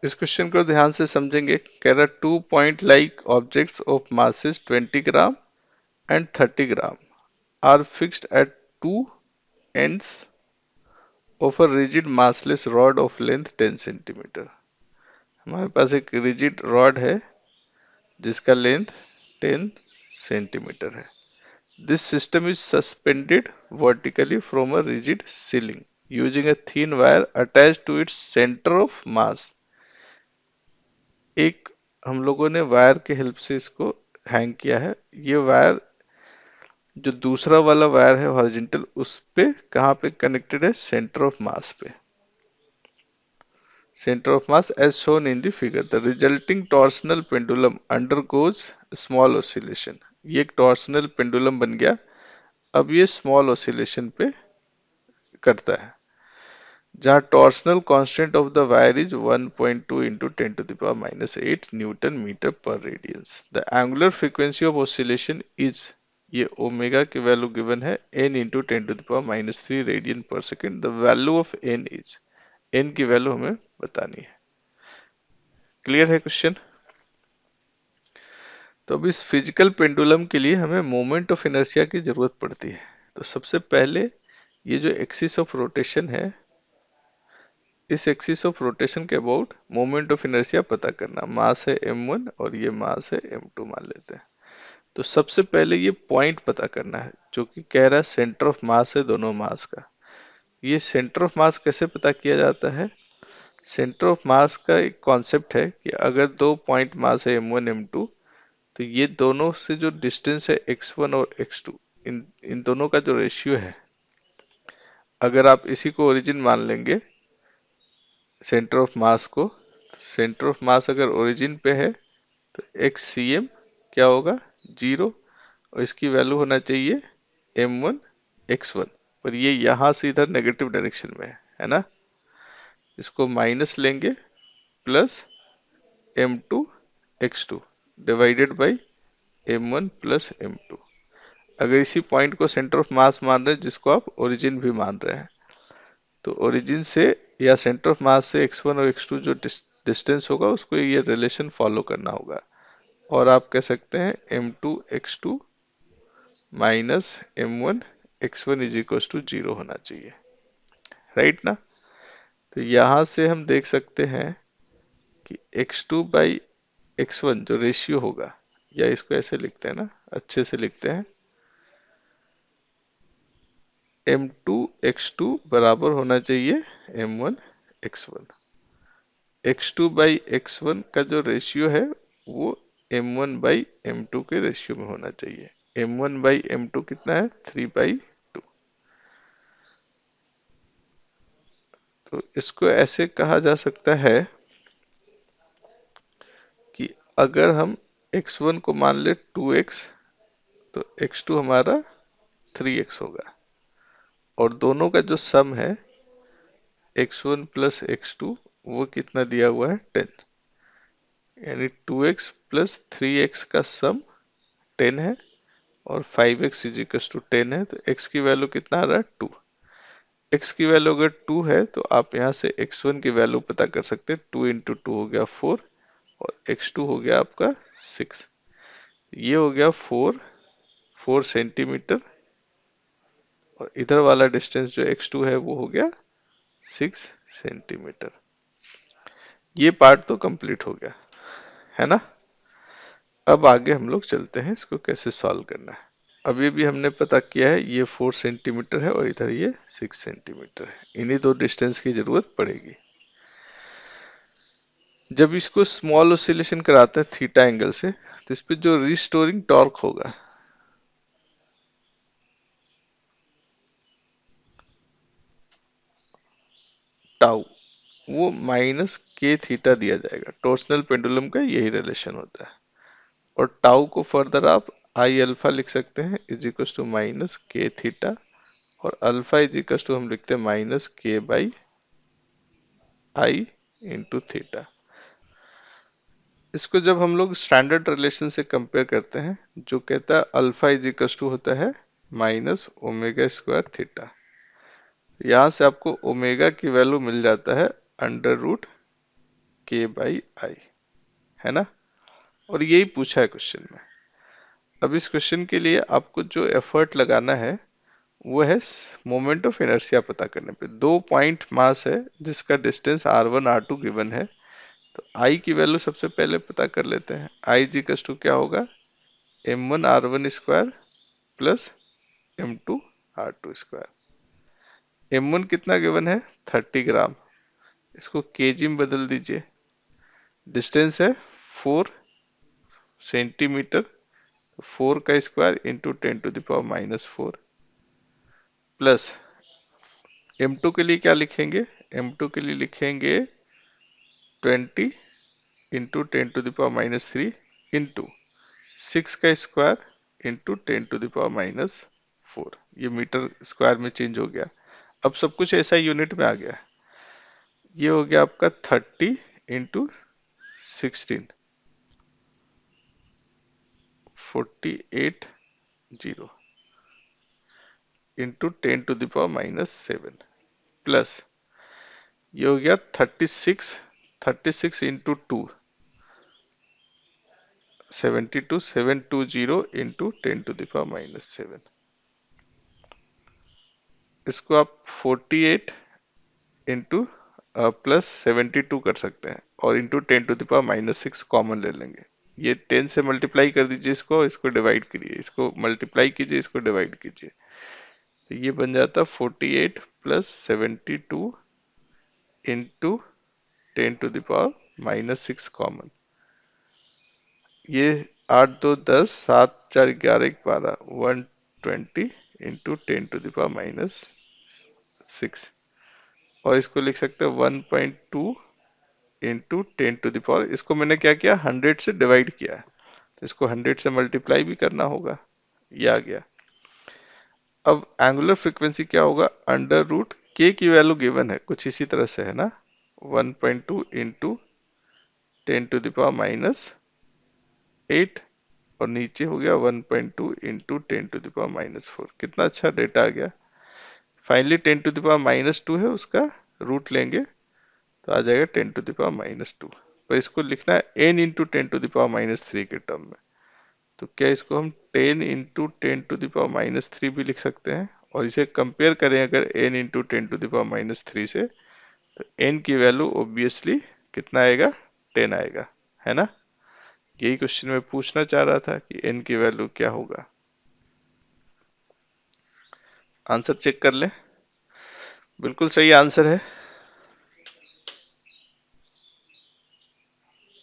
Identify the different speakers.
Speaker 1: इस क्वेश्चन को ध्यान से समझेंगे। कह रहा 2 point like objects of masses 20 gram and 30 gram are fixed at two ends of a rigid massless rod of length 10 centimetre. हमारे पास एक रिजिड रॉड है जिसका लेंथ 10 सेंटीमीटर है। This system is suspended vertically from a rigid ceiling using a thin wire attached to its centre of mass. एक हम लोगों ने वायर के हेल्प से इसको हैंग किया है। ये वायर जो दूसरा वाला वायर है हॉरिजॉन्टल, उस पे कहाँ पे कनेक्टेड है? सेंटर ऑफ मास पे। Center of mass as shown in the figure. The resulting torsional pendulum undergoes small oscillation. ये एक टॉर्सनल पेंडुलम बन गया। अब ये स्मॉल ऑसिलेशन पे करता है, जहाँ torsional constant of the wire is 1.2 into 10⁻⁻8 newton metre per radians. The angular frequency of oscillation is, ये ओमेगा की वैल्यू गिवन है, n into 10⁻³ radian per second. The value of n is, n की value हमें बतानी है। Clear है question? तो अब इस फिजिकल पेंडुलम के लिए हमें मोमेंट ऑफ इनर्शिया की जरूरत पड़ती है। तो सबसे पहले ये जो एक्सिस ऑफ रोटेशन है, इस एक्सिस ऑफ रोटेशन के अबाउट मोमेंट ऑफ इनर्शिया पता करना। मास है m1 और ये मास है m2 मान लेते हैं। तो सबसे पहले ये पॉइंट पता करना है जो कि कह रहा है सेंटर ऑफ मास है दोनों मास का। ये सेंटर ऑफ मास कैसे पता किया जाता है? सेंटर ऑफ मास का एक कॉन्सेप्ट है कि अगर दो पॉइंट मास है m1 m2, तो ये दोनों से जो डिस्टेंस है x1 और x2, इन इन दोनों का जो रेशियो है, अगर आप इसी को ओरिजिन मान लेंगे सेंटर ऑफ मास को, सेंटर ऑफ मास अगर ओरिजिन पे है तो xcm क्या होगा? 0। और इसकी वैल्यू होना चाहिए m1 x1। पर ये यहाँ से इधर नेगेटिव डायरेक्शन में है ना, इसको माइनस लेंगे plus m2 x2 divided by m1 plus m2। अगर इसी पॉइंट को सेंटर ऑफ मास मान रहे हैं जिसको आप ओरिजिन भी मान रहे हैं, तो ओरिजिन से या सेंटर ऑफ मास से x1 और x2 जो डिस्टेंस होगा उसको ये रिलेशन फॉलो करना होगा। और आप कह सकते हैं m2 x2 minus m1 x1 is equal to 0 होना चाहिए, राइट ना। तो यहाँ से हम देख सकते हैं कि x2 बाई x1 जो रेशियो होगा, या इसको ऐसे लिखते हैं ना, अच्छे से लिखते हैं, m2 x2 बराबर होना चाहिए m1 x1। x2 by x1 का जो रेशियो है वो m1 बाई m2 के रेशियो में होना चाहिए। m1 बाई m2 कितना है? 3/2। तो इसको ऐसे कहा जा सकता है कि अगर हम x1 को मान ले 2x, तो x2 हमारा 3x होगा। और दोनों का जो सम है x1 प्लस x2 वो कितना दिया हुआ है? 10। यानी 2x प्लस 3x का सम 10 है और 5x इज इक्वल टू 10 है। तो x की वैल्यू कितना आ रहा है? 2। x की वैल्यू अगर 2 है तो आप यहाँ से x1 की वैल्यू पता कर सकते हैं। 2 इंटू 2 हो गया 4 और x2 हो गया आपका 6। ये हो गया 4 सेंटीमीटर और इधर वाला डिस्टेंस जो x2 है वो हो गया 6 सेंटीमीटर। ये पार्ट तो कंप्लीट हो गया है ना। अब आगे हम लोग चलते हैं इसको कैसे सॉल्व करना है। अभी भी हमने पता किया है ये 4 सेंटीमीटर है और इधर ये 6 सेंटीमीटर है। इन्हीं दो डिस्टेंस की जरूरत पड़ेगी। जब इसको स्मॉल ऑसिलेशन कराते हैं थीटा एंगल से, तो इस पे जो रिस्टोरिंग टॉर्क होगा, टाउ, वो माइनस के थीटा दिया जाएगा। टॉर्सनल पेंडुलम का यही रिलेशन होता है। और टाउ को फर्दर आप आई अल्फा लिख सकते हैं इज इक्वल टू माइनस के थीटा, और अल्फा इज इक्वल टू हम लिखते हैं माइनस के बाई आई इंटू थीटा। इसको जब हम लोग स्टैंडर्ड रिलेशन से कंपेयर करते हैं, जो कहता है अल्फा इज इक्वल टू होता है माइनस ओमेगा स्क्वायर थीटा, यहाँ से आपको ओमेगा की वैल्यू मिल जाता है अंडर रूट के बाई आई, है ना। और यही पूछा है क्वेश्चन में। अब इस क्वेश्चन के लिए आपको जो एफर्ट लगाना है वो है मोमेंट ऑफ इनर्शिया पता करने पे। 2 पॉइंट मास है जिसका डिस्टेंस r1 r2 गिवन है। तो आई की वैल्यू सबसे पहले पता कर लेते हैं। आई जी इक्वल्स टू क्या होगा, m1 r1 square plus m2 r2 square. m1 कितना गिवन है, 30 ग्राम, इसको केजी में बदल दीजिए। डिस्टेंस है 4 सेंटीमीटर, 4 का स्क्वायर इंटू 10⁻⁻⁴ प्लस m2 के लिए क्या लिखेंगे, m2 के लिए लिखेंगे 20 इंटू 10⁻³ इंटू 6 का स्क्वायर इंटू 10⁻⁴। ये मीटर स्क्वायर में चेंज हो गया। अब सब कुछ ऐसा यूनिट में आ गया। ये हो गया आपका 30 इंटू 16, 48 इंटू 10⁻⁷ प्लस ये हो गया 36 इंटू 2, 72, 720 इंटू 10⁻⁷। इसको आप 48 इंटू प्लस 72 कर सकते हैं और इंटू 10⁻⁻6 कॉमन ले लेंगे। ये 10 से मल्टीप्लाई कर दीजिए, इसको इसको डिवाइड करिए, इसको मल्टीप्लाई कीजिए, इसको डिवाइड कीजिए। तो ये बन जाता 48 प्लस 72 इंटू 10⁻⁻6 कॉमन। ये 8 2 10, 7 4 11 12, 120 इंटू 10⁻⁻6। और इसको लिख सकते हैं 1.2 इंटू 10⁻, इसको मैंने क्या किया, 100 से डिवाइड किया है, तो इसको 100 से मल्टीप्लाई भी करना होगा। ये आ गया। अब एंगुलर फ्रीक्वेंसी क्या होगा, अंडर रूट के की वैल्यू गिवन है कुछ इसी तरह से, है ना, 1.2 इंटू 10⁻⁸ और नीचे हो गया 1.2 इंटू 10⁻⁴। कितना अच्छा डेटा आ गया। फाइनली 10⁻⁻2 है, उसका रूट लेंगे तो आ जाएगा 10⁻⁻2। पर इसको लिखना है n इंटू 10⁻³ के टर्म में। तो क्या इसको हम 10 इंटू 10⁻³ भी लिख सकते हैं, और इसे कंपेयर करें अगर n इंटू 10⁻³ से, तो n की वैल्यू ऑब्वियसली कितना आएगा, 10 आएगा, है ना। यही क्वेश्चन में पूछना चाह रहा था कि n की वैल्यू क्या होगा। आंसर चेक कर लें। बिल्कुल सही आंसर है।